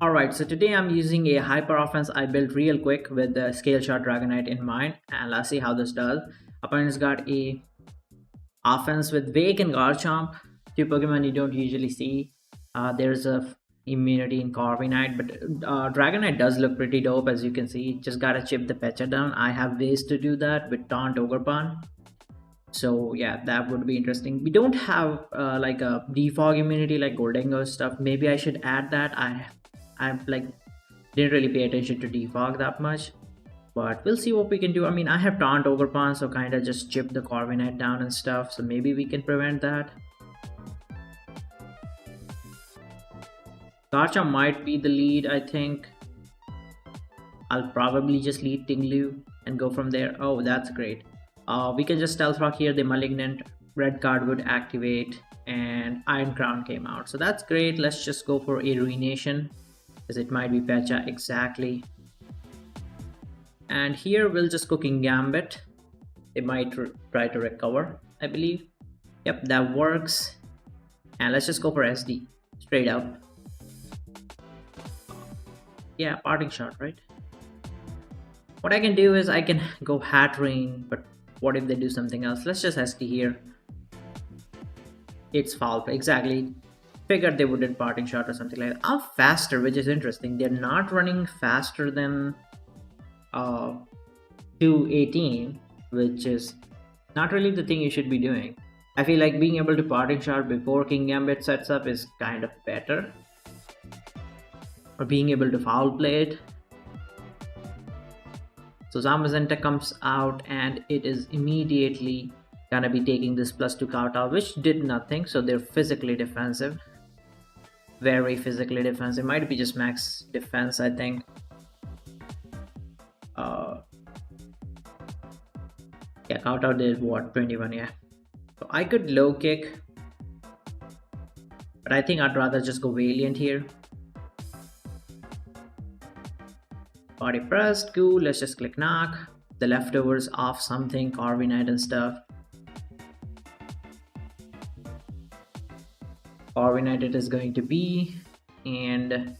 Alright, so today I'm using a hyper offense I built real quick with the scale shot Dragonite in mind, and let's see how this does. Opponent's got a offense with Wake and Garchomp, two Pokemon you don't usually see. There's a immunity in Corviknight, but Dragonite does look pretty dope as you can see. Just gotta chip the Pecha down. I have ways to do that with Taunt Ogerpon. So yeah, that would be interesting. We don't have like a defog immunity like Gholdengo stuff. Maybe I should add that. I like didn't really pay attention to defog that much, but we'll see what we can do. I mean, I have Taunt Ogerpon, so kind of just chip the Corviknight down and stuff. So maybe we can prevent that. Garchomp might be the lead, I think. I'll probably just lead Tinglu and go from there. Oh, that's great. We can just Stealth Rock here. The Malignant red card would activate and Iron Crown came out. So that's great. Let's just go for a Ruination because it might be Pecha exactly. And here we'll just go Gambit. It might try to recover, I believe. Yep, that works. And let's just go for SD straight up. Yeah, parting shot, right? What I can do is I can go Hatterene, but what if they do something else? Let's just SD here. It's foul play, exactly. Figured they wouldn't parting shot or something like that. I'm faster, which is interesting. They're not running faster than 218, which is not really the thing you should be doing. I feel like being able to parting shot before Gambit sets up is kind of better. Or being able to foul play it. So Zamazenta comes out and it is immediately gonna be taking this +2 Kowtow, which did nothing. So they're physically defensive. Very physically defensive. Might be just max defense, I think. Yeah, Kowtow did what? 21, yeah. So I could low kick. But I think I'd rather just go Valiant here. Body pressed, cool, let's just click knock. The leftovers of something, Corviknight and stuff. Corviknight it is going to be. And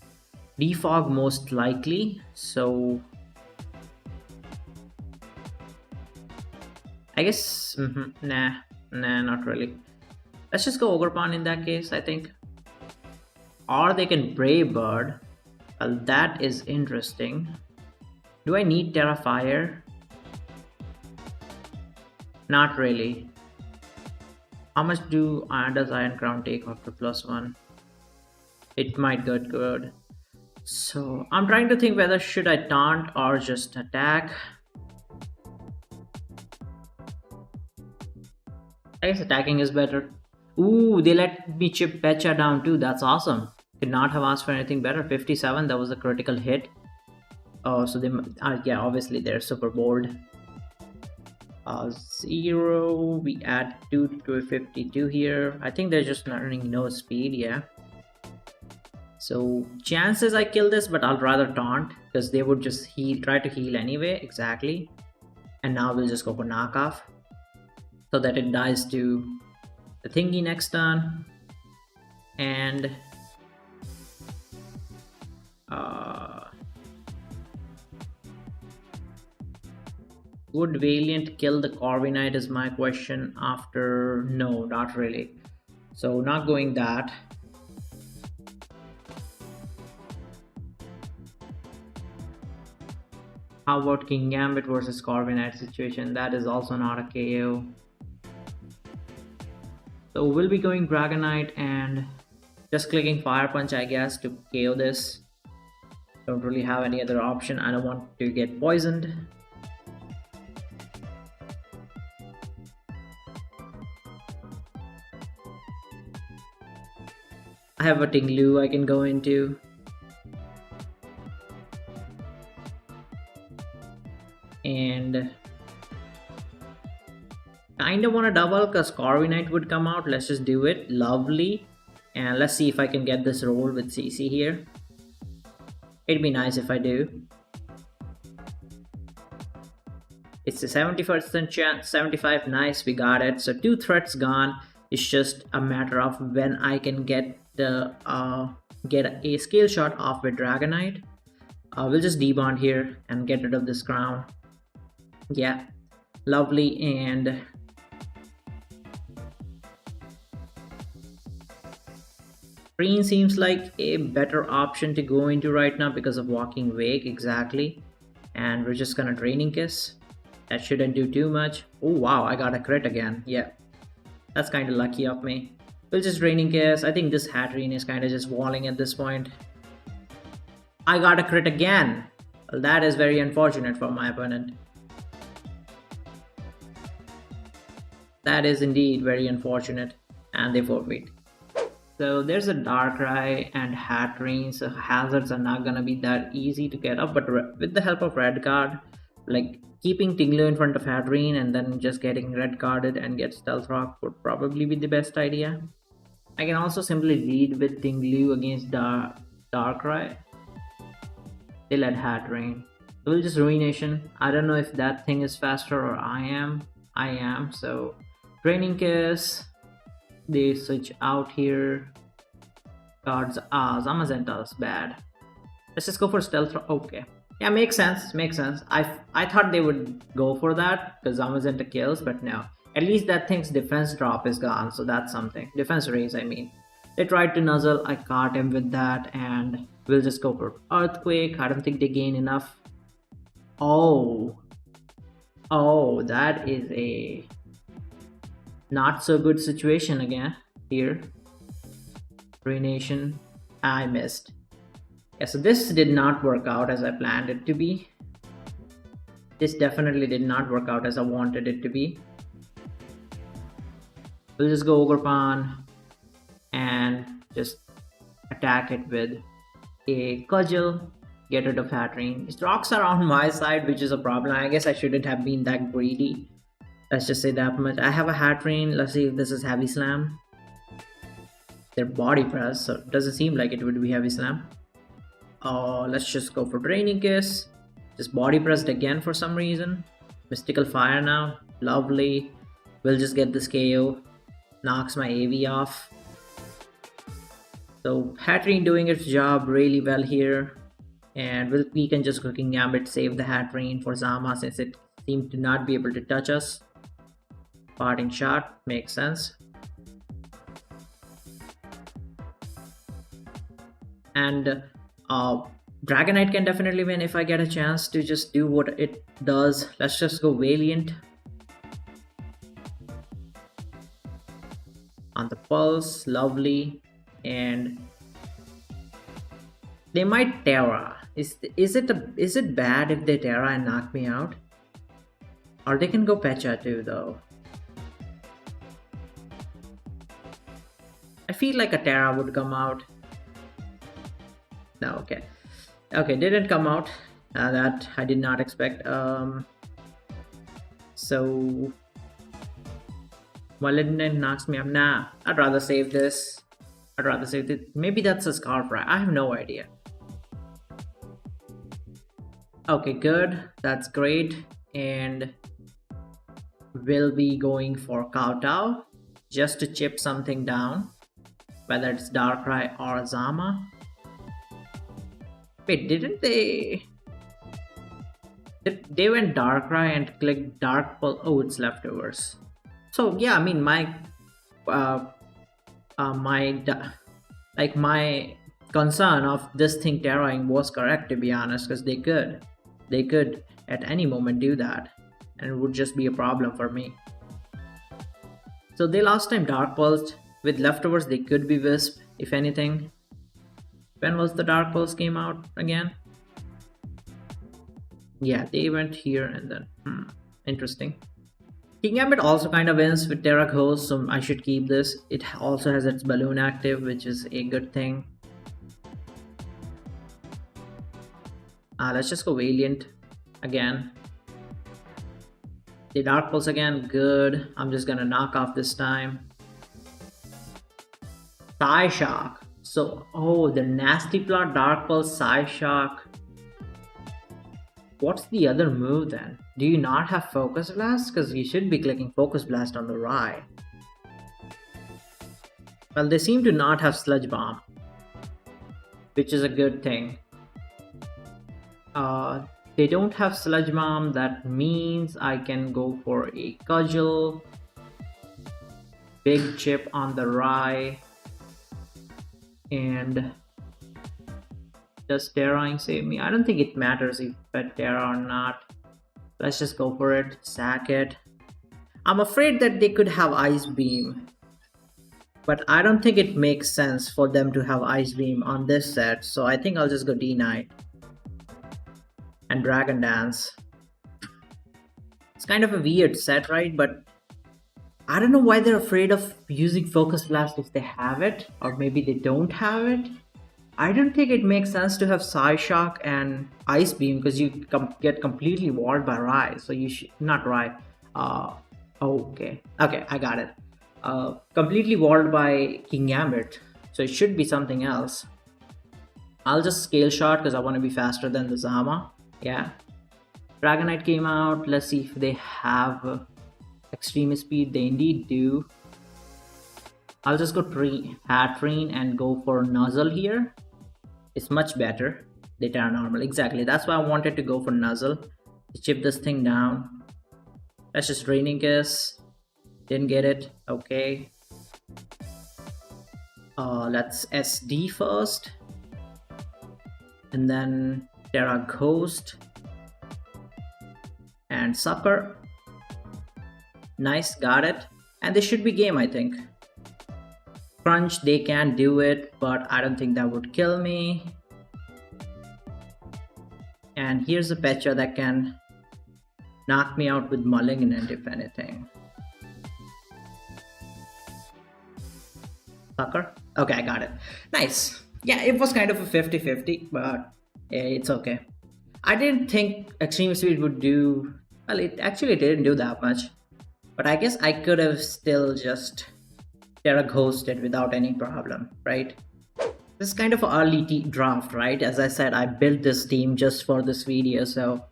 defog most likely. So I guess, nah, not really. Let's just go Ogerpon in that case, I think. Or they can Brave Bird. Well, that is interesting. Do I need Tera Fire? Not really. How much does Iron Crown take after +1? It might get good. So I'm trying to think whether should I taunt or just attack. I guess attacking is better. Ooh, they let me chip Pecha down too. That's awesome. Could not have asked for anything better. 57, that was a critical hit. Oh, so they yeah, obviously they're super bold. 0, we add 2 to 52 here. I think they're just running no speed, yeah. So chances I kill this, but I'll rather taunt because they would just try to heal anyway, exactly. And now we'll just go for knockoff so that it dies to the thingy next turn. And would Valiant kill the Corviknight is my question after... No, not really. So not going that. How about Gambit versus Corviknight situation? That is also not a KO. So we'll be going Dragonite and just clicking Fire Punch, I guess, to KO this. Don't really have any other option. I don't want to get poisoned. I have a Tinglu I can go into. And kinda wanna double because Corviknight would come out. Let's just do it. Lovely. And let's see if I can get this roll with CC here. It'd be nice if I do. It's a 70% chance, 75, nice, we got it. So 2 threats gone. It's just a matter of when I can get the get a scale shot off with Dragonite. We'll just debond here and get rid of this crown. Yeah, lovely. And green seems like a better option to go into right now because of walking wake, exactly. And we're just gonna draining kiss. That shouldn't do too much. Oh wow, I got a crit again. Yeah, that's kind of lucky of me. We'll just draining kiss. I think this Hatterene is kind of just walling at this point. I got a crit again. Well, that is very unfortunate for my opponent. That is indeed very unfortunate, and they forfeit. So there's a Darkrai and Hatterene, so hazards are not gonna be that easy to get up, but with the help of red card, like keeping Tinglu in front of Hatterene and then just getting red carded and get Stealth Rock would probably be the best idea. I can also simply lead with Tinglu against Darkrai. They let Hatterene. So we'll just Ruination. I don't know if that thing is faster or I am. I am, so Draining Kiss. They switch out here. Cards. Zamazenta's bad. Let's just go for Stealth. Okay. Yeah, makes sense. Makes sense. I thought they would go for that because Zamazenta kills, but no. At least that thing's defense drop is gone, so that's something. Defense raise, I mean. They tried to nuzzle. I caught him with that, and we'll just go for Earthquake. I don't think they gain enough. Oh. Oh, that is a not so good situation again here. Ruination. I missed. Yeah, so this did not work out as I planned it to be. This definitely did not work out as I wanted it to be. We'll just go Ogerpon and just attack it with a Cudgel. Get rid of Hatterene. These rocks are on my side, which is a problem. I guess I shouldn't have been that greedy. Let's just say that much. I have a Hatterene. Let's see if this is Heavy Slam. They're body press, so it doesn't seem like it would be Heavy Slam. Let's just go for Draining Kiss. Just body pressed again for some reason. Mystical Fire now. Lovely. We'll just get this KO. Knocks my AV off. So Hatterene doing its job really well here. And we can just Clutch-gambit save the Hatterene for Zama since it seemed to not be able to touch us. Parting Shot makes sense. And Dragonite can definitely win if I get a chance to just do what it does. Let's just go Valiant. On the pulse, lovely. And they might Tera. Is it bad if they Tera and knock me out? Or they can go Pecha too though. I feel like a Tera would come out. No, okay. Okay, didn't come out. That I did not expect. So Malignant knocks me up. Nah, I'd rather save this. I'd rather save it. Maybe that's a Scarf, right? I have no idea. Okay, good. That's great. And we'll be going for Kowtow just to chip something down, whether it's Darkrai or Zama. Wait, didn't they? They went Darkrai and clicked Dark Pulse. Oh, it's leftovers. So yeah, I mean my concern of this thing Terraing was correct, to be honest, because they could at any moment do that, and it would just be a problem for me. So they last time Dark Pulsed. With leftovers, they could be Wisp, if anything. When was the Dark Pulse came out again? Yeah, they went here and then. Interesting. King-Gambit also kind of wins with Tera Ghost, so I should keep this. It also has its balloon active, which is a good thing. Let's just go Valiant again. The Dark Pulse again, good. I'm just gonna knock off this time. Psyshock. So, oh, the Nasty Plot, Dark Pulse, Psyshock. What's the other move then? Do you not have Focus Blast? Because you should be clicking Focus Blast on the right. Well, they seem to not have Sludge Bomb. which is a good thing. Uh, they don't have Sludge Bomb, that means I can go for a Cudgel, Big Chip on the Rye, and does Terraing save me? I don't think it matters if I Terra or not. Let's just go for it, sack it. I'm afraid that they could have Ice Beam, but I don't think it makes sense for them to have Ice Beam on this set, so I think I'll just go D-Knight and Dragon Dance. It's kind of a weird set, right? But I don't know why they're afraid of using Focus Blast if they have it, or maybe they don't have it. I don't think it makes sense to have Psyshock and Ice Beam because you get completely walled by Rye. So you should not Rye. Okay, I got it. Completely walled by Kingambit, so it should be something else. I'll just Scale Shot because I want to be faster than the Zama. Yeah. Dragonite came out. Let's see if they have extreme speed. They indeed do. I'll just go Hatterene and go for Nuzzle here. It's much better. They turn normal. Exactly. That's why I wanted to go for Nuzzle. To chip this thing down. That's just Draining Kiss. Didn't get it. Okay. Let's SD first. And then Tera Ghost. And Sucker. Nice, got it. And this should be game, I think. Crunch, they can do it, but I don't think that would kill me. And here's a Pecha that can knock me out with Malignant if anything. Sucker? Okay, I got it. Nice. Yeah, it was kind of a 50-50, but it's okay. I didn't think Extreme Speed would do... Well, it actually didn't do that much. But I guess I could have still just Tera Ghosted without any problem, right? This is kind of an early draft, right? As I said, I built this team just for this video, so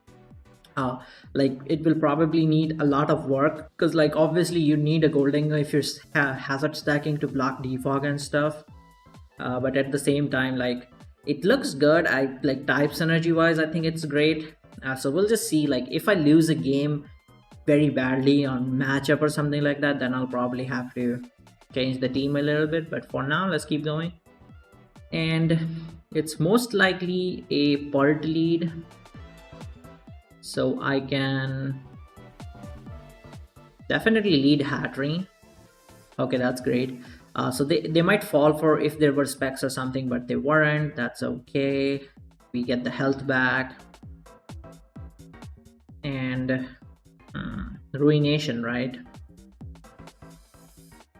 like it will probably need a lot of work because like obviously you need a Gholdengo if you're hazard stacking to block defog and stuff. But at the same time, like it looks good. I like type synergy wise, I think it's great. So we'll just see, like if I lose a game very badly on matchup or something like that, then I'll probably have to change the team a little bit, but for now let's keep going. And it's most likely a Pult lead, so I can definitely lead Hatterene. Okay, that's great. So they might fall for if there were specs or something, but they weren't. That's okay. We get the health back. And Ruination, right?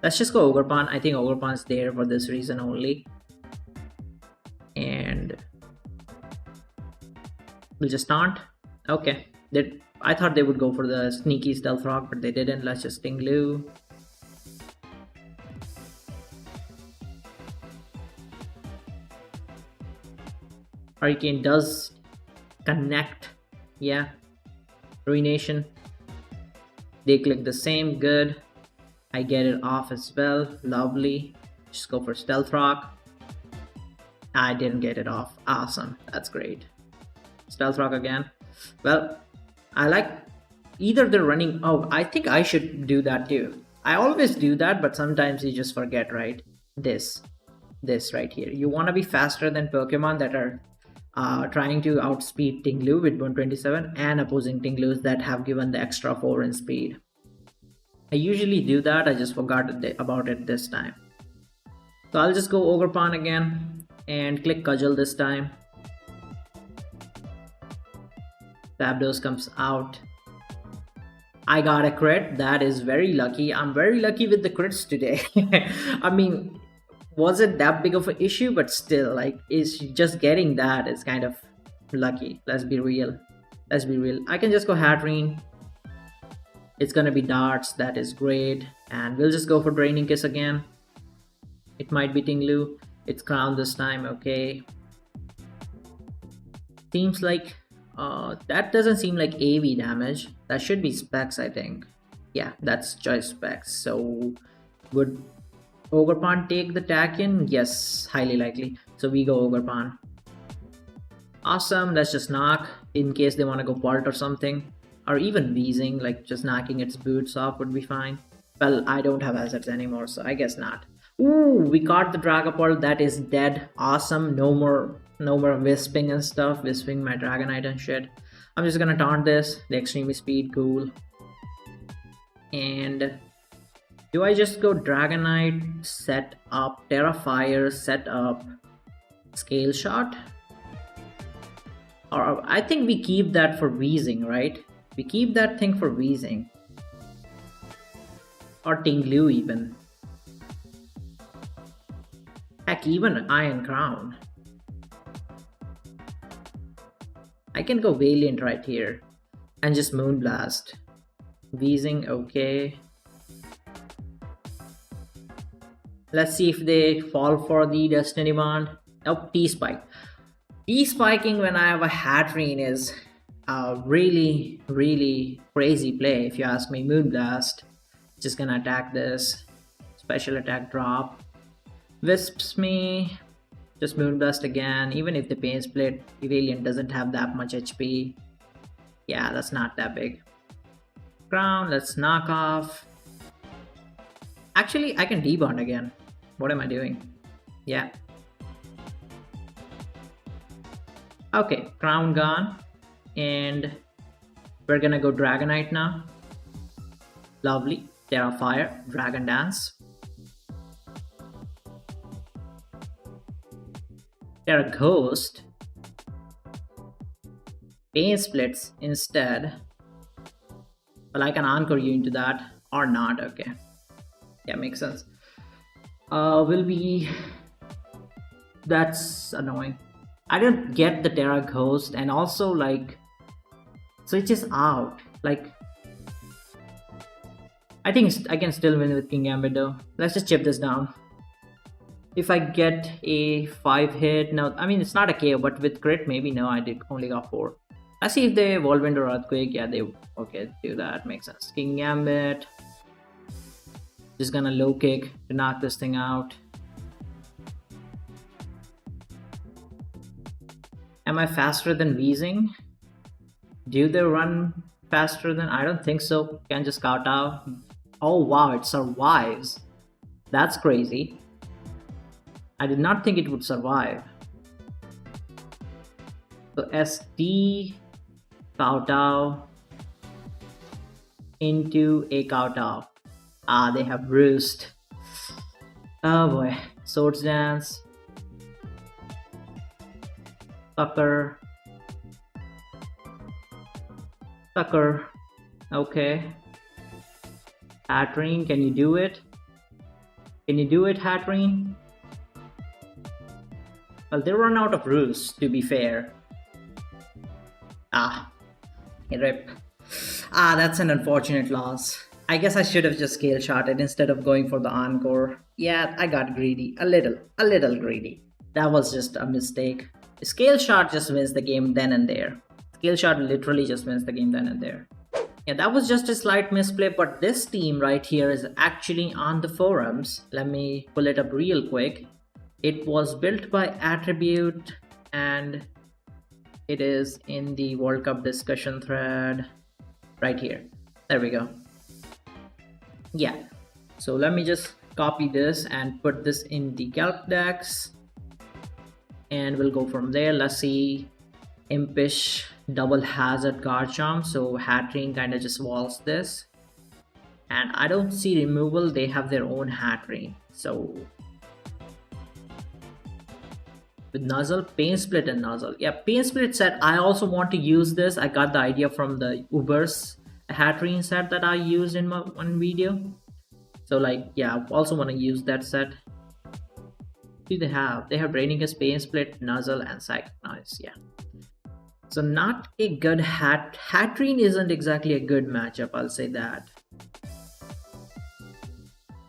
Let's just go Ogerpon. I think Ogerpon's there for this reason only. And we'll just taunt. Okay. I thought they would go for the sneaky Stealth Rock, but they didn't. Let's just Stinglu. Hurricane does connect. Yeah. Ruination. They click the same. Good. I get it off as well. Lovely. Just go for Stealth Rock. I didn't get it off. Awesome. That's great. Stealth Rock again. Well, I like either they're running. Oh, I think I should do that too. I always do that, but sometimes you just forget, right? This right here. You want to be faster than Pokemon that are trying to outspeed Tinglu with 127 and opposing Tinglus that have given the extra 4 in speed. I usually do that. I just forgot about it this time. So I'll just go Ogerpon again and click Cudgel this time. Zapdos comes out. I got a crit. That is very lucky. I'm very lucky with the crits today. I mean, was it that big of an issue? But still, like, is just getting that is kind of lucky. Let's be real. Let's be real. I can just go Hatterene. It's gonna be darts. That is great. And we'll just go for Draining Kiss again. It might be Tinglu. It's Crown this time. Okay. Seems like that doesn't seem like AV damage. That should be specs, I think. Yeah, that's choice specs. So good. Ogerpan take the Takin? Yes, highly likely. So we go Ogerpan. Awesome, let's just knock in case they want to go Pult or something. Or even Wheezing, like just knocking its boots off would be fine. Well, I don't have assets anymore, so I guess not. Ooh, we caught the Dragapult, that is dead. Awesome, no more wisping and stuff, wisping my Dragonite and shit. I'm just gonna taunt this, the extreme speed, cool. And do I just go Dragonite, set up, Tera Fire, set up, Scale Shot? Or I think we keep that for Wheezing, right? We keep that thing for Wheezing. Or Tinglu even. Heck, even Iron Crown. I can go Valiant right here. And just Moonblast. Wheezing, okay. Let's see if they fall for the Destiny Bond. Oh, T-Spike. T-Spiking when I have a Hatterene is a really, really crazy play if you ask me. Moonblast. Just gonna attack this. Special attack drop. Wisps me. Just Moonblast again. Even if the Pain Split Valiant doesn't have that much HP. Yeah, that's not that big. Crown, let's knock off. Actually, I can debond again. What am I doing? Yeah. Okay, Crown gone. And we're gonna go Dragonite now. Lovely. Tera Fire, Dragon Dance. Tera Ghost. Pain Splits instead. Well, I can Encore you into that or not. Okay. Yeah, makes sense. Will be... That's annoying. I didn't get the Tera Ghost, and also like Switch is out. Like I think I can still win with King Gambit though. Let's just chip this down. If I get a 5 hit, no, I mean it's not a KO, but with crit maybe. No, I did only got 4. Let's see if they Whirlwind or Earthquake. Yeah, they okay, do that, makes sense. King Gambit. Just gonna low kick to knock this thing out. Am I faster than Wheezing? Do they run faster than... I don't think so. Can just kowtow. Oh wow, it survives. That's crazy. I did not think it would survive. So SD kowtow into a kowtow. Ah, they have Roost. Oh boy. Swords Dance. Sucker. Sucker. Okay. Hatterene, can you do it? Can you do it, Hatterene? Well, they run out of Roost, to be fair. Ah. Rip. Ah, that's an unfortunate loss. I guess I should have just scale shotted instead of going for the Encore. Yeah, I got greedy. A little greedy. That was just a mistake. Scale shot just wins the game then and there. Scale shot literally just wins the game then and there. Yeah, that was just a slight misplay, but this team right here is actually on the forums. Let me pull it up real quick. It was built by Attribute and it is in the World Cup discussion thread right here. There we go. Yeah, so let me just copy this and put this in the Calc Dex. And we'll go from there. Let's see. Impish double hazard Garchomp, so Hatterene kind of just walls this, and I don't see removal. They have their own Hatterene, so with Nuzzle, Pain Split and Nuzzle. Yeah, Pain Split set. I also want to use this. I got the idea from the Uber's Hatterene set that I used in my one video. So like, yeah, I also want to use that set. What do they have? They have Draining Gust, Pain Split, Nuzzle, and Psychic Noise. Yeah. So not a good Hatterene isn't exactly a good matchup, I'll say that.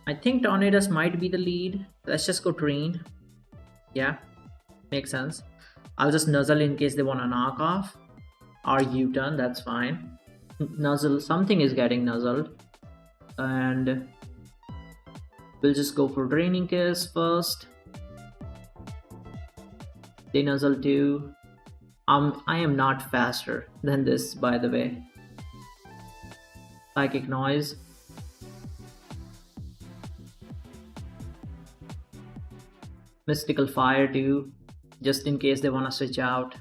I think Tornadus might be the lead. Let's just go Terrain. Yeah, makes sense. I'll just Nuzzle in case they want to knock off. Or U-turn, that's fine. Nuzzle, something is getting nuzzled. And We'll just go for Draining Kiss first. They nuzzle too. I am not faster than this, by the way. Psychic Noise. Mystical Fire too, just in case they want to switch out.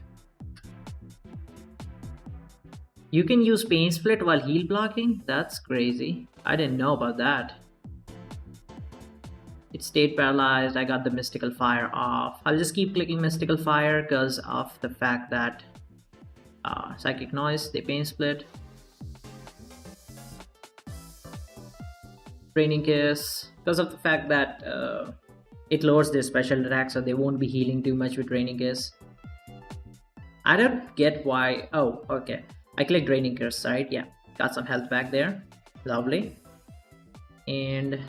You can use Pain Split while heal blocking? That's crazy. I didn't know about that. It stayed paralyzed. I got the Mystical Fire off. I'll just keep clicking Mystical Fire because of the fact that Psychic Noise, they Pain Split. Draining Kiss, because of the fact that it lowers their special attack, so they won't be healing too much with Draining Kiss. I don't get why. Oh, okay. I clicked Draining Kiss, right? Yeah, got some health back there. Lovely. And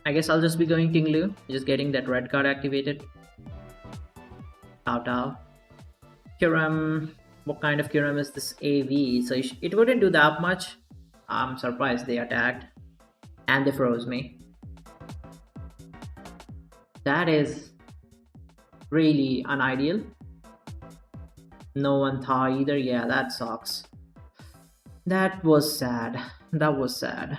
I guess I'll just be going Tinglu, just getting that red card activated. Tao. Kyurem. What kind of Kyurem is this AV? So it wouldn't do that much. I'm surprised they attacked. And they froze me. That is really unideal. No one thaw either. Yeah, that sucks. That was sad. That was sad.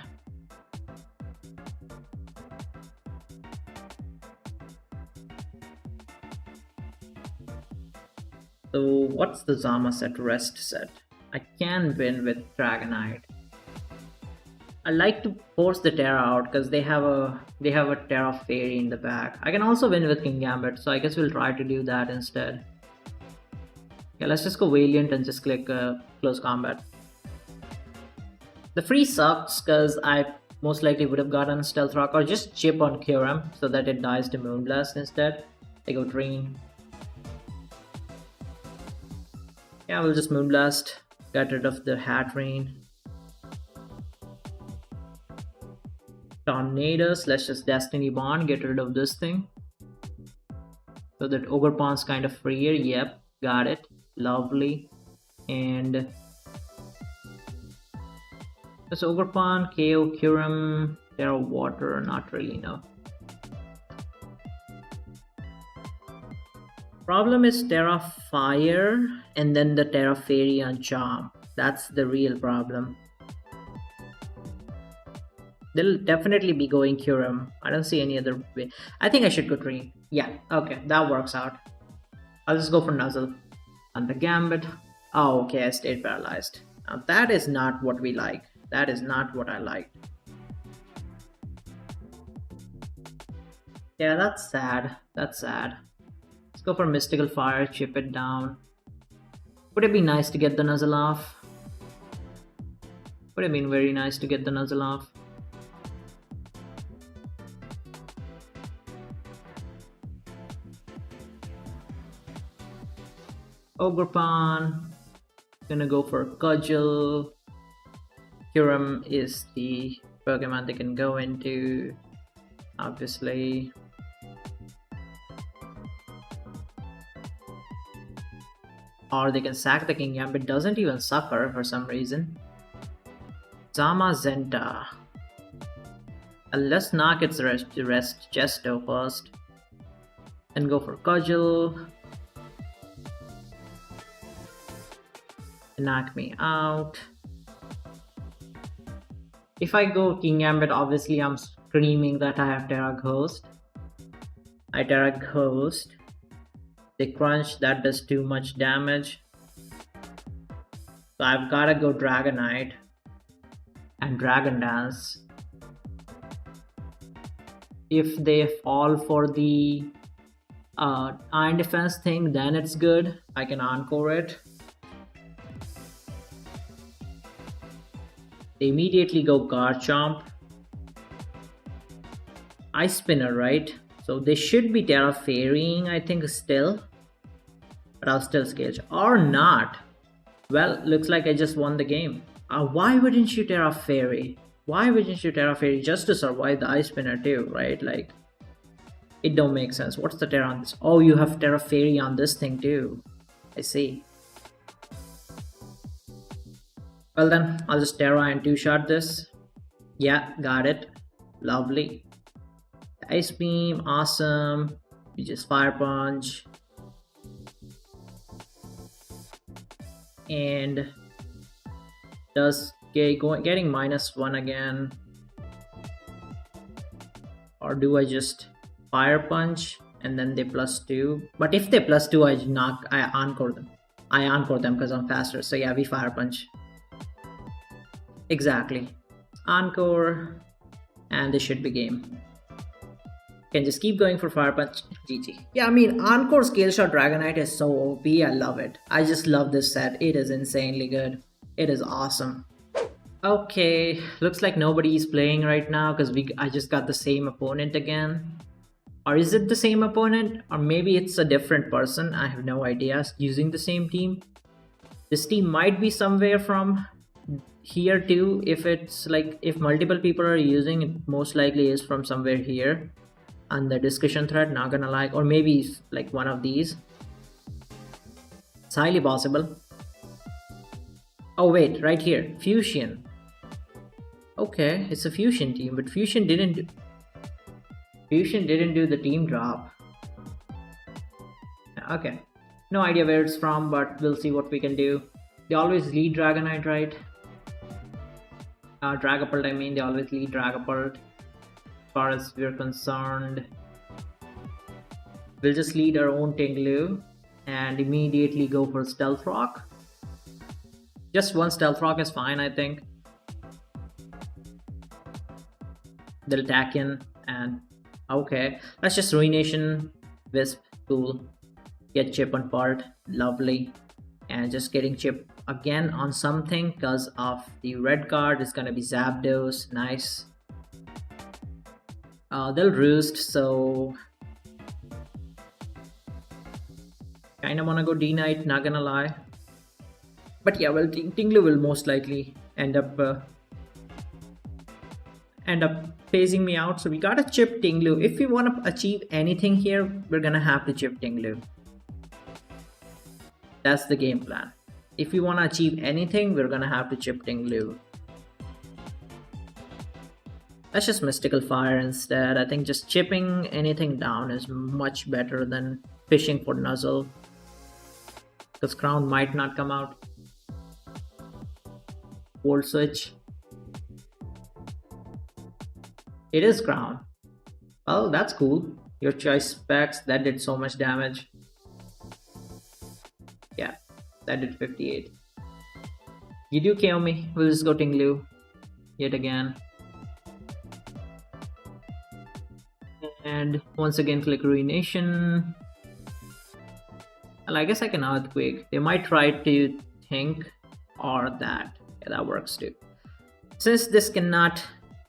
So what's the Zama set rest set? I can win with Dragonite. I like to force the Tera out because they have a Tera Fairy in the back. I can also win with Kingambit, so I guess we'll try to do that instead. Yeah, let's just go Valiant and just click Close Combat. The freeze sucks because I most likely would have gotten Stealth Rock or just chip on Kyurem so that it dies to Moonblast instead. I go Drain. Yeah, we'll just Moonblast, get rid of the Hatterene. Tornadoes, let's just Destiny Bond, get rid of this thing. So that Ogerpon's kind of freer, yep, got it, lovely. And this Ogerpon, KO, Kyurem, Tera Water, not really, no. Problem is Tera Fire and then the Tera Fairy on Charm. That's the real problem. They'll definitely be going Kyurem. I don't see any other way. I think I should go Drain. Yeah, okay, that works out. I'll just go for Nuzzle. And the Gambit. Oh, okay, I stayed paralyzed. Now that is not what we like. That is not what I like. Yeah, that's sad. That's sad. Let's go for Mystical Fire, chip it down. Would it be nice to get the Nuzzle off? Would have been very nice to get the Nuzzle off. Ogerpon. Gonna go for Cudgel. Kyurem is the Pokemon they can go into, obviously. Or they can sack the Kingambit, doesn't even suffer for some reason. Zamazenta. Let's knock its rest Chesto first. Then go for Cudgel. Knock me out. If I go Kingambit, obviously I'm screaming that I have Tera Ghost. I Tera Ghost. They crunch, that does too much damage. So I've gotta go Dragonite and Dragon Dance. If they fall for the Iron Defense thing, then it's good. I can Encore it. They immediately go Garchomp. Ice Spinner, right? So they should be Tera Fairying, I think, still. But I'll still Scale Charge. Or not. Well, looks like I just won the game. Why wouldn't you Tera Fairy? Why wouldn't you Tera Fairy just to survive the Ice Spinner too, right? Like, it don't make sense. What's the Tera on this? Oh, you have Tera Fairy on this thing too. I see. Well then, I'll just Tera and two-shot this. Yeah, got it. Lovely. Ice beam, awesome. You just fire punch and does getting -1 again, or do I just fire punch and then they +2? But if they +2, I encore them. I encore them because I'm faster. So yeah, we fire punch. Exactly. Encore, and this should be game. Can just keep going for fire punch. GG. Yeah, I mean, Encore Scale Shot Dragonite is so OP. I love it. I just love this set. It is insanely good. It is awesome. Okay, looks like nobody is playing right now because I just got the same opponent again. Or is it the same opponent? Or maybe it's a different person. I have no idea. Using the same team. This team might be somewhere from here too. If it's like, if multiple people are using it, most likely is from somewhere here on the discussion thread, not gonna lie. Or maybe like one of these. It's highly possible. Oh wait, right here, Fusion. Okay, it's a Fusion team, but Fusion didn't do the team drop. Okay, no idea where it's from, but we'll see what we can do. They always lead Dragonite, right? Dragapult, I mean, they always lead Dragapult. As far as we're concerned, we'll just lead our own Tinglu and immediately go for Stealth Rock. Just one Stealth Rock is fine, I think. They'll attack in, and okay, let's just Ruination Wisp. Cool. Get chip on part. Lovely. And just getting chip again on something because of the red card is gonna be Zapdos. Nice. They'll roost, so kinda wanna go D-Knight, not gonna lie. But yeah, well, Tinglu will most likely end up phasing me out, so we gotta chip Tinglu. If we want to achieve anything here, we're gonna have to chip Tinglu. That's the game plan. If we want to achieve anything, we're gonna have to chip Tinglu. Let's just Mystical Fire instead. I think just chipping anything down is much better than fishing for Nuzzle, because Crown might not come out. Volt Switch. It is Crown. Well, that's cool. Your choice specs, that did so much damage. Yeah, that did 58. You do KO me. We'll just go Tinglu yet again. And once again click Ruination. Well, I guess I can Earthquake. They might try to think or that. Yeah, that works too. Since this cannot...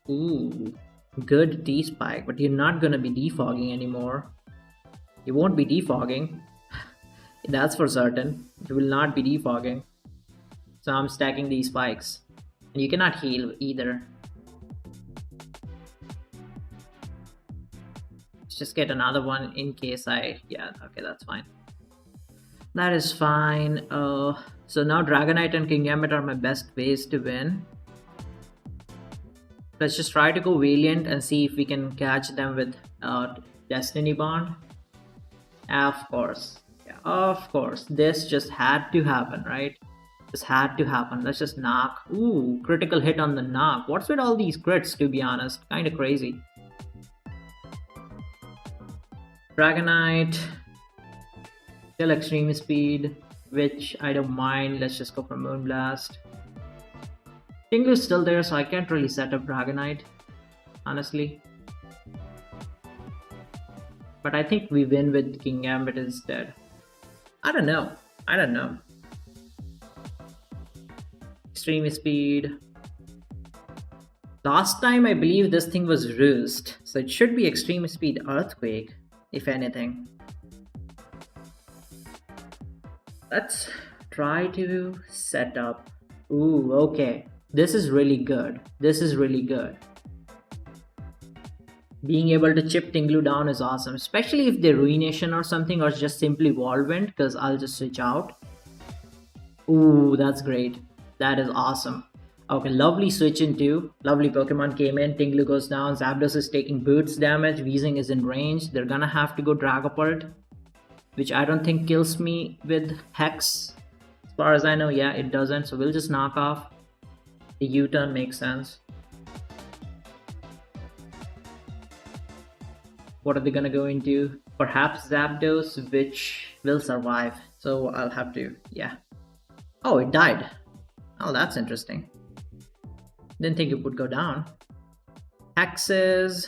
Ooh, good D-Spike, but you're not gonna be defogging anymore. You won't be defogging. That's for certain. You will not be defogging. So I'm stacking these spikes. And you cannot heal either. Let's just get another one in case yeah, okay, that's fine. That is fine. So now Dragonite and Kingambit are my best ways to win. Let's just try to go Valiant and see if we can catch them with Destiny Bond. Of course. Yeah, of course. This just had to happen, right? This had to happen. Let's just knock. Ooh, critical hit on the knock. What's with all these crits, to be honest? Kinda crazy. Dragonite. Still extreme speed, which I don't mind. Let's just go for Moonblast. Tinglu's still there, so I can't really set up Dragonite, honestly. But I think we win with Kingambit instead. I don't know. I don't know. Extreme speed. Last time I believe this thing was Roost, so it should be extreme speed Earthquake, if anything. Let's try to set up. Ooh, okay. This is really good. This is really good. Being able to chip Tinglu down is awesome, especially if they're Ruination or something, or just simply Whirlwind, because I'll just switch out. Ooh, that's great. That is awesome. Okay, lovely switch into. Lovely Pokemon came in. Tinglu goes down. Zapdos is taking boots damage. Weezing is in range. They're gonna have to go Dragapult, which I don't think kills me with Hex. As far as I know, yeah, it doesn't. So we'll just knock off. The U-turn makes sense. What are they gonna go into? Perhaps Zapdos, which will survive. So I'll have to, yeah. Oh, it died. Oh, that's interesting. Didn't think it would go down. Hexes.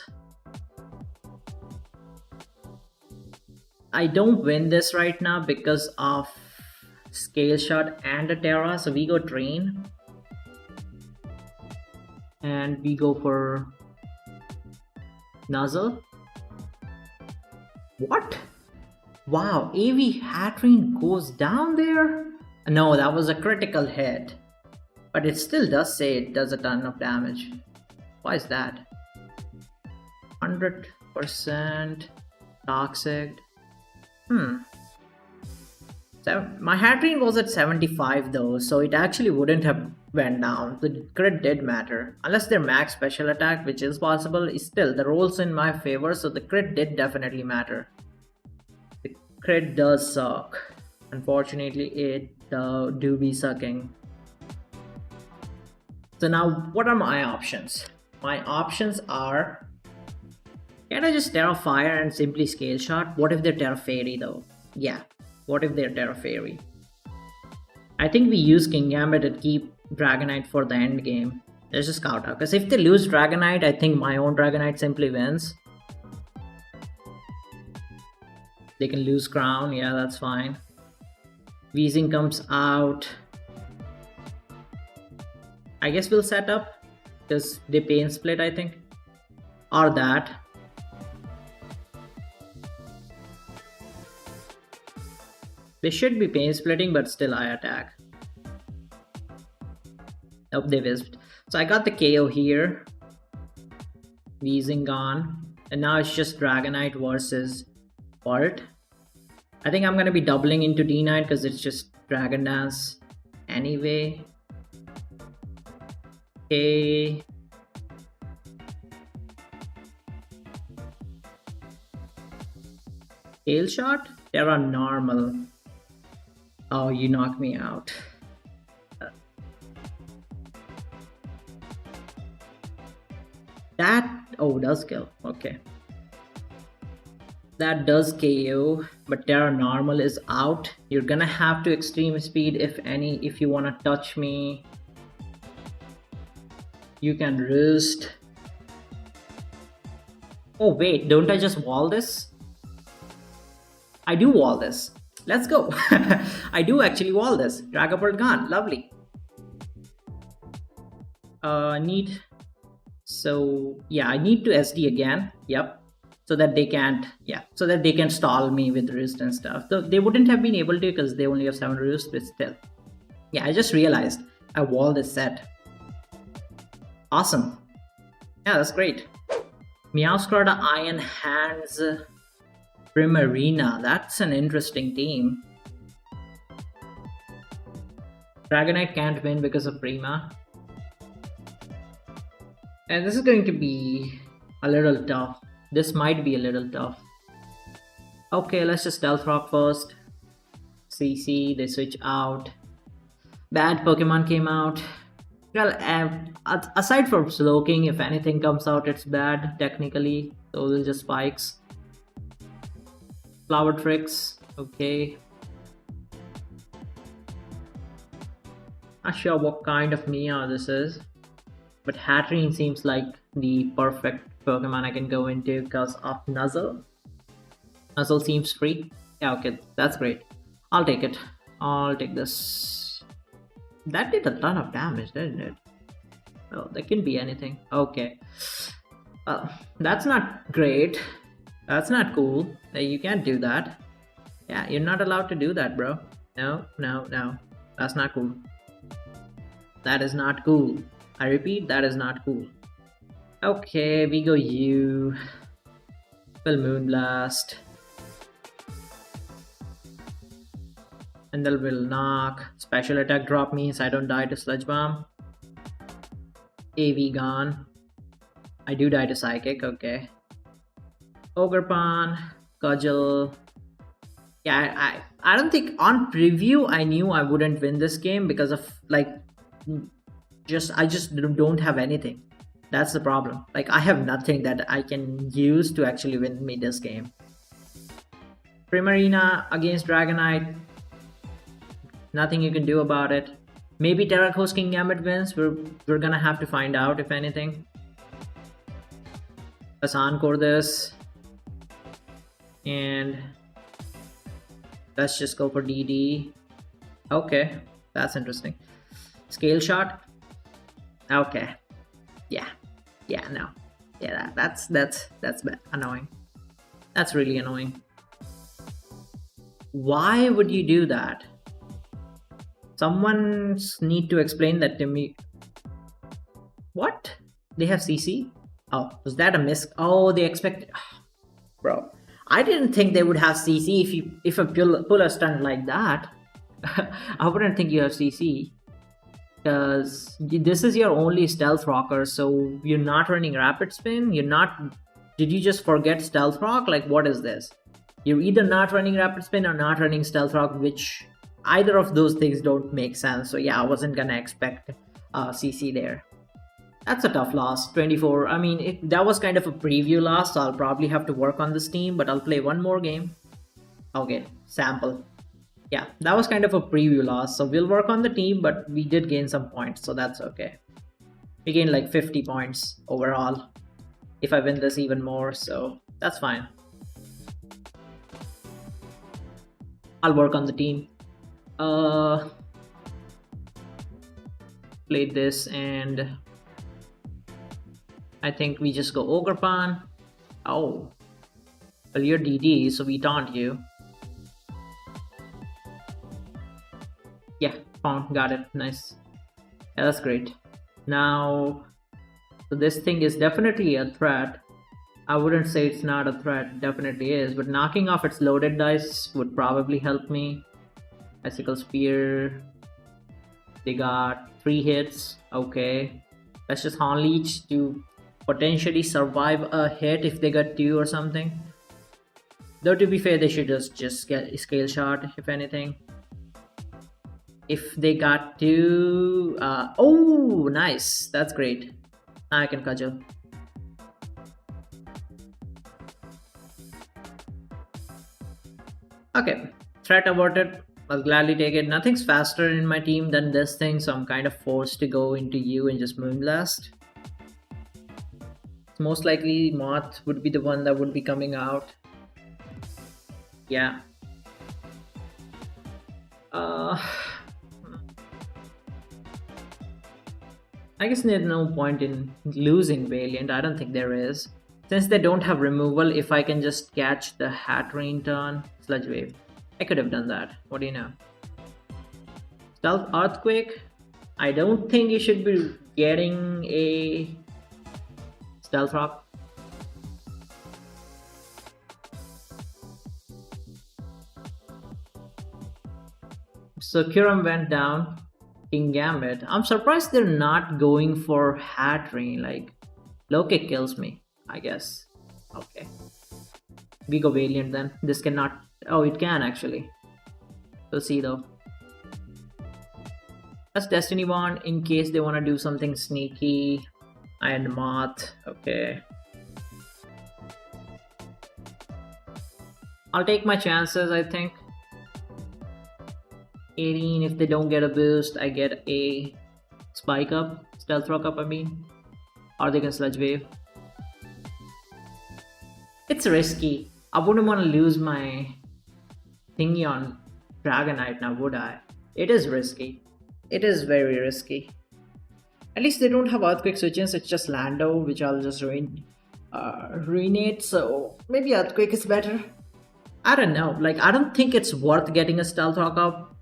I don't win this right now because of Scale Shot and a Tera. So we go Drain. And we go for Nuzzle. What? Wow, AV Hatterene goes down there? No, that was a critical hit. But it still does say it does a ton of damage. Why is that? 100% toxic. So my Hatterene was at 75 though, so it actually wouldn't have went down. The crit did matter. Unless their max special attack, which is possible, still the rolls in my favor, so the crit did definitely matter. The crit does suck. Unfortunately, it do be sucking. So now, what are my options? My options are... Can I just Tera Fire and simply Scale Shot? What if they're Tera Fairy though? Yeah, what if they're Tera Fairy? I think we use Kingambit and keep Dragonite for the end game. Let's just scout out. Because if they lose Dragonite, I think my own Dragonite simply wins. They can lose Crown, yeah, that's fine. Weezing comes out. I guess we'll set up. Because they pain split, I think. Or that. They should be pain splitting, but still I attack. Nope, they wisped. So I got the KO here. Weezing gone. And now it's just Dragonite versus Bolt. I think I'm gonna be doubling into D9 because it's just Dragon Dance anyway. Okay. Tail shot? Tera normal. Oh, you knocked me out. That, oh, does kill. Okay. That does KO, but Tera normal is out. You're gonna have to extreme speed if any, if you wanna touch me. You can roost. Oh wait, don't I just wall this? I do wall this. Let's go. I do actually wall this. Dragapult gone. Lovely. Need. So yeah, I need to SD again. Yep. So that they can't. Yeah. So that they can stall me with roost and stuff. So they wouldn't have been able to because they only have 7 roost, but still. Yeah, I just realized I wall this set. Awesome. Yeah, that's great. Meowscarada, Iron Hands, Primarina. That's an interesting team. Dragonite can't win because of Prima. And this is going to be a little tough. This might be a little tough. Okay, let's just Stealth Rock first. CC, they switch out. Bad Pokemon came out. Well, aside from Slowking, if anything comes out, it's bad technically. So we'll just Spikes. Flower Tricks, okay. Not sure what kind of Meow this is, but Hatterene seems like the perfect Pokemon I can go into because of Nuzzle. Nuzzle seems free. Yeah, okay, that's great. I'll take it. I'll take this. That did a ton of damage, didn't it? Oh, that can be anything. Okay. That's not great. That's not cool. You can't do that. Yeah, you're not allowed to do that, bro. No, no, no. That's not cool. That is not cool. I repeat, that is not cool. Okay, we go you. Well, Moonblast. And then we'll knock. Special attack drop me so I don't die to Sludge Bomb. AV gone. I do die to Psychic, okay. Ogerpan, Cudgel. Yeah, I don't think on preview I knew I wouldn't win this game because of like I just don't have anything. That's the problem. Like I have nothing that I can use to actually win me this game. Primarina against Dragonite. Nothing you can do about it. Maybe Tera Gambit wins. We're gonna have to find out if anything. Let's Encore this. And let's just go for DD. Okay, that's interesting. Scale shot. Okay. Yeah. Yeah, no. Yeah, that's annoying. That's really annoying. Why would you do that? Someone need to explain that to me. What? They have CC? Oh, was that a miss? Oh, they expected. Bro, I didn't think they would have CC if a pull a stunt like that. I wouldn't think you have CC. Because this is your only stealth rocker, so you're not running rapid spin. You're not. Did you just forget stealth rock? Like, what is this? You're either not running rapid spin or not running stealth rock, which either of those things don't make sense. So yeah, I wasn't gonna expect CC there. That's a tough loss. 24. I mean, that was kind of a preview loss, so I'll probably have to work on this team, but I'll play one more game. Okay, sample. Yeah, that was kind of a preview loss, so we'll work on the team, but we did gain some points, so that's okay. We gained like 50 points overall if I win this even more, so that's fine. I'll work on the team. Played this, and I think we just go Ogerpan. Oh, well, you're DD, so we taunt you. Yeah, got it. Nice. Yeah, that's great. Now, so this thing is definitely a threat. I wouldn't say it's not a threat. It definitely is. But knocking off its loaded dice would probably help me. Icicle Spear. They got 3 hits. Okay. Let's just Hornleech to potentially survive a hit if they got 2 or something. Though to be fair, they should just get a scale shot if anything. If they got 2, oh, nice. That's great. Now I can cudgel. Okay, threat averted. I'll gladly take it. Nothing's faster in my team than this thing, so I'm kind of forced to go into you and just Moonblast. Most likely Moth would be the one that would be coming out. Yeah. I guess there's no point in losing Valiant. I don't think there is. Since they don't have removal, if I can just catch the Hatterene turn, Sludge Wave. I could have done that. What do you know? Stealth Earthquake. I don't think you should be getting a Stealth Rock. So Kyurem went down. King Gambit. I'm surprised they're not going for Hatterene. Like, low kick kills me, I guess. Okay. We go Valiant then. This cannot. Oh, it can actually. We'll see though. That's Destiny Bond in case they want to do something sneaky. And Moth. Okay. I'll take my chances, I think. 18, if they don't get a boost, I get a Spike up, Stealth Rock up, I mean. Or they can Sludge Wave. It's risky. I wouldn't want to lose my thingy on Dragonite now, would I? It is risky. It is very risky. At least they don't have Earthquake switches, it's just Lando, which I'll just ruinate, so maybe Earthquake is better. I don't know, like I don't think it's worth getting a Stealth Rock up.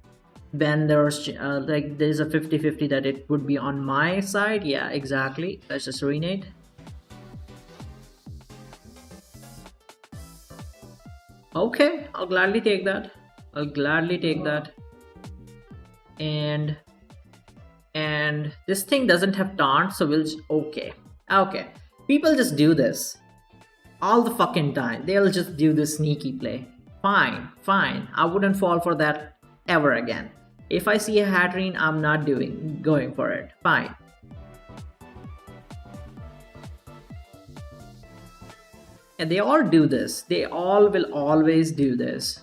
Then there's like there's a 50-50 that it would be on my side. Yeah, exactly. Let's just ruinate. Okay, I'll gladly take that. I'll gladly take that. And And this thing doesn't have taunt, so okay. People just do this all the fucking time. They'll just do this sneaky play. Fine. I wouldn't fall for that ever again. If I see a Hatterene, I'm not going for it. Fine. And they all do this. They all will always do this.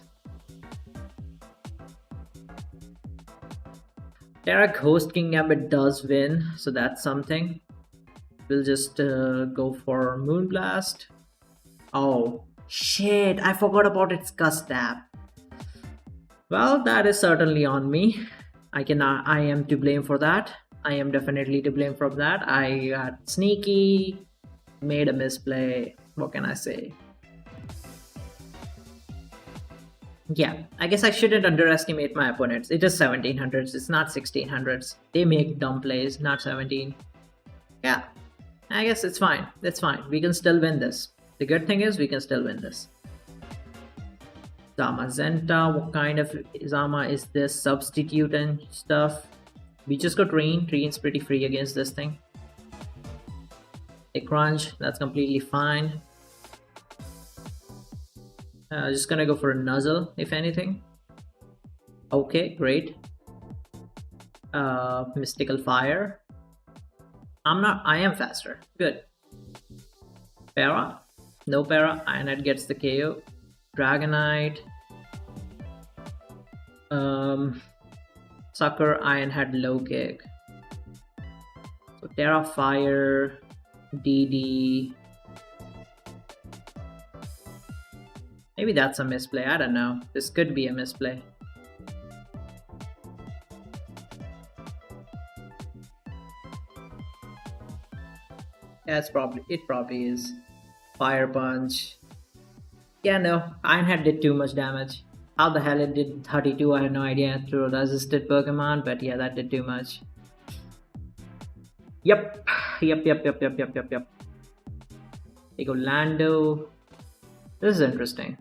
Tera Gambit does win, so that's something. We'll just go for Moonblast. Oh, shit, I forgot about its Gust Tap. Well, that is certainly on me. I am to blame for that. I am definitely to blame for that. I got sneaky, made a misplay. What can I say? Yeah, I guess I shouldn't underestimate my opponents. It is 1700s, it's not 1600s. They make dumb plays, not 17. Yeah, I guess it's fine. That's fine. We can still win this. The good thing is we can still win this. Zamazenta, what kind of Zama is this? Substitute and stuff. We just got Rain. Rain's pretty free against this thing. A Crunch, that's completely fine. Just gonna go for a Nuzzle, if anything. Okay, great. Mystical Fire. I am faster. Good. Para. No Para. Ionite gets the KO. Dragonite. Sucker. Iron had low kick. So Tera Fire. DD. Maybe that's a misplay. I don't know. This could be a misplay. Yeah, it probably is. Fire Punch. Yeah, no. Ironhead did too much damage. How the hell it did 32, I have no idea through resisted Pokemon, but yeah, that did too much. Yep. They go Lando. This is interesting.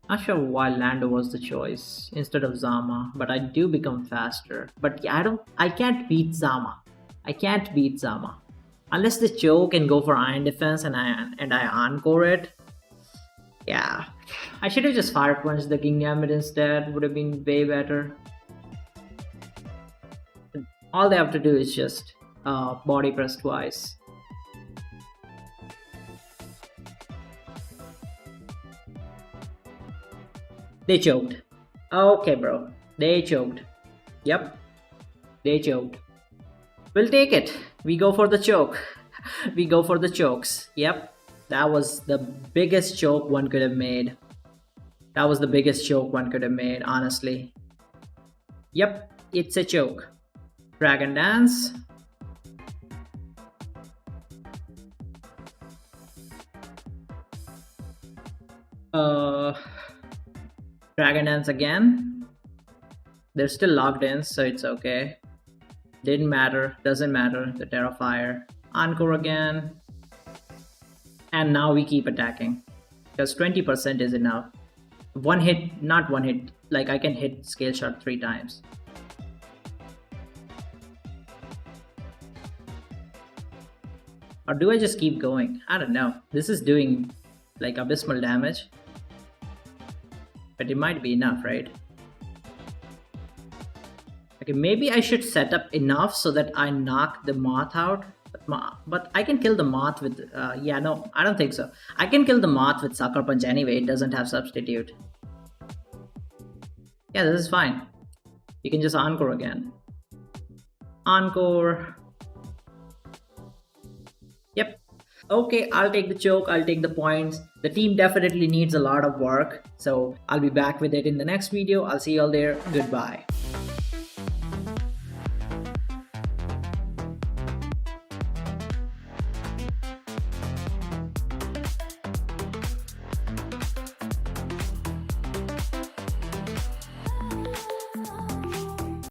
Not sure why Lando was the choice instead of Zama, but I do become faster. But yeah, I can't beat Zama. Unless the choke and go for Iron Defense and I Encore it. Yeah. I should have just Fire Punched the Gambit instead. Would have been way better. All they have to do is just body press twice. They choked. Okay, bro. They choked. Yep. They choked. We'll take it. We go for the choke. We go for the chokes. Yep. That was the biggest choke one could have made. Honestly. Yep. It's a choke. Dragon Dance. Dragon Dance again. They're still locked in, so it's okay. Doesn't matter. The Tera Fire. Encore again. And now we keep attacking. Because 20% is enough. Not one hit. Like I can hit Scale Shot 3 times. Or do I just keep going? I don't know. This is doing like abysmal damage. But it might be enough, right? Okay, maybe I should set up enough so that I knock the moth out. But I can kill the moth with... yeah, no, I don't think so. I can kill the moth with Sucker Punch anyway. It doesn't have substitute. Yeah, this is fine. You can just Encore again. Encore. Yep. Okay, I'll take the choke. I'll take the points. The team definitely needs a lot of work. So I'll be back with it in the next video. I'll see you all there. Goodbye.